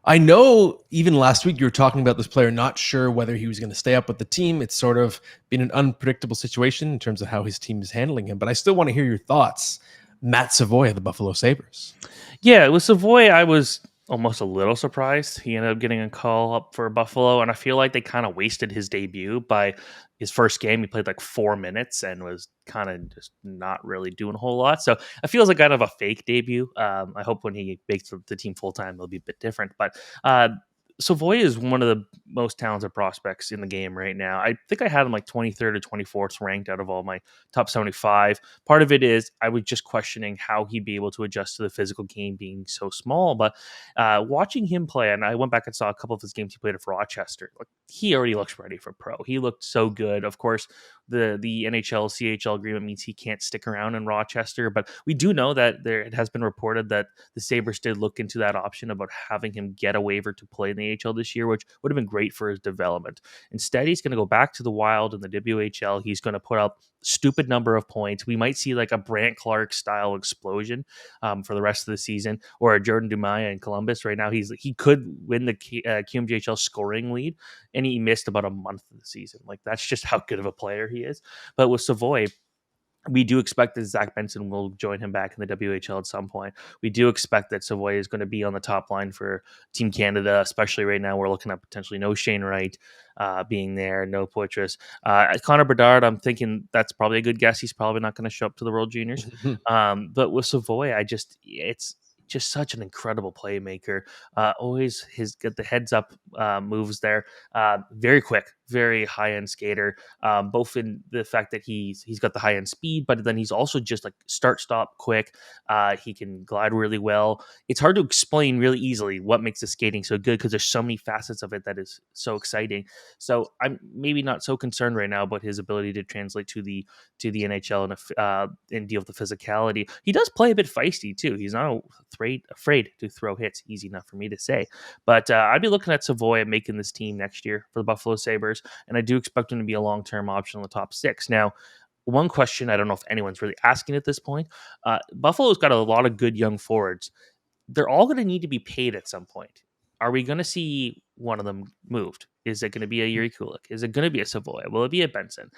I know even last week you were talking about this player not sure whether he was going to stay up with the team. It's sort of been an unpredictable situation in terms of how his team is handling him, but I still want to hear your thoughts. Matt Savoie of the Buffalo Sabres. Yeah, with Savoy, I was almost a little surprised. He ended up getting a call up for Buffalo, and I feel like they kind of wasted his debut by his first game. He played like 4 minutes and was kind of just not really doing a whole lot. So it feels like kind of a fake debut. I hope when he makes the team full time, it'll be a bit different. But Savoy is one of the most talented prospects in the game right now. I think I had him like 23rd or 24th ranked out of all my top 75. Part of it is I was just questioning how he'd be able to adjust to the physical game being so small. But watching him play, and I went back and saw a couple of his games he played at Rochester. Like, he already looks ready for pro. He looked so good. Of course, the NHL CHL agreement means he can't stick around in Rochester, but we do know that it has been reported that the Sabres did look into that option about having him get a waiver to play in the AHL this year, which would have been great for his development. Instead, he's going to go back to the Wild in the WHL. He's going to put up stupid number of points. We might see like a Brant Clark style explosion for the rest of the season, or a Jordan Dumaya in Columbus. Right now, he could win the QMJHL scoring lead, and he missed about a month of the season. Like, that's just how good of a player he is. But with Savoy, we do expect that Zach Benson will join him back in the WHL at some point. We do expect that Savoy is going to be on the top line for Team Canada, especially right now. We're looking at potentially no Shane Wright being there, no Poitras. Connor Bedard, I'm thinking that's probably a good guess. He's probably not going to show up to the World Juniors. But with Savoy, it's just such an incredible playmaker. Always get the heads up moves there. Very quick, very high end skater. Both in the fact that he's got the high end speed, but then he's also just like start stop quick. He can glide really well. It's hard to explain really easily what makes the skating so good because there's so many facets of it that is so exciting. So I'm maybe not so concerned right now about his ability to translate to the NHL and deal with the physicality. He does play a bit feisty too. He's not afraid to throw hits. Easy enough for me to say, but I'd be looking at Savoy making this team next year for the Buffalo Sabres, and I do expect him to be a long-term option in the top six. Now, one question I don't know if anyone's really asking at this point: Buffalo's got a lot of good young forwards. They're all going to need to be paid at some point. Are we going to see one of them moved? Is it going to be a Yuri Kulik? Is it going to be a Savoy? Will it be a Benson?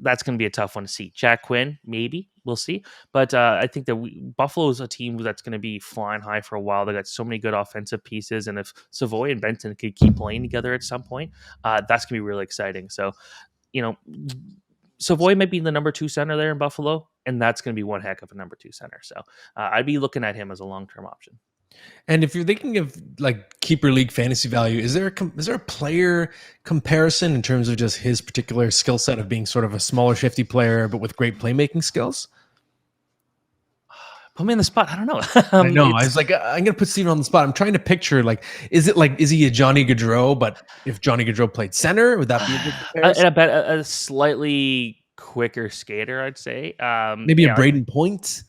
That's going to be a tough one to see. Jack Quinn, maybe. We'll see. But I think that Buffalo is a team that's going to be flying high for a while. They got so many good offensive pieces. And if Savoy and Benton could keep playing together at some point, that's going to be really exciting. So, you know, Savoy might be the number 2 center there in Buffalo, and that's going to be one heck of a number 2 center. So I'd be looking at him as a long-term option. And if you're thinking of like keeper league fantasy value, is there a player comparison in terms of just his particular skill set of being sort of a smaller, shifty player but with great playmaking skills? Put me in the spot. I don't know. I know. I was like, I'm gonna put Steven on the spot. I'm trying to picture like, is he a Johnny Gaudreau? But if Johnny Gaudreau played center, would that be a good comparison? I bet a slightly quicker skater, I'd say. Maybe a Braden Point.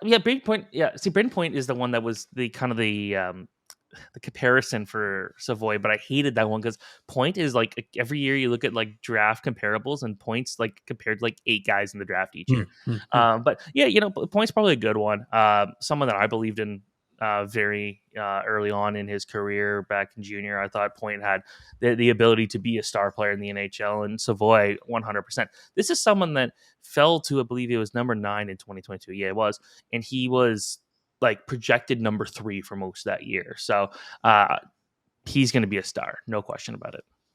Yeah, Braden Point. Yeah, see, Braden Point is the one that was the kind of the comparison for Savoy, but I hated that one because Point is like every year you look at like draft comparables and Point's like compared to like 8 guys in the draft each year. But yeah, Point's probably a good one. Someone that I believed in very early on in his career back in junior. I thought Point had the ability to be a star player in the NHL, and Savoy 100%. This is someone that fell to, I believe it was number 9 in 2022. Yeah, it was. And he was like projected number 3 for most of that year. So he's going to be a star. No question about it.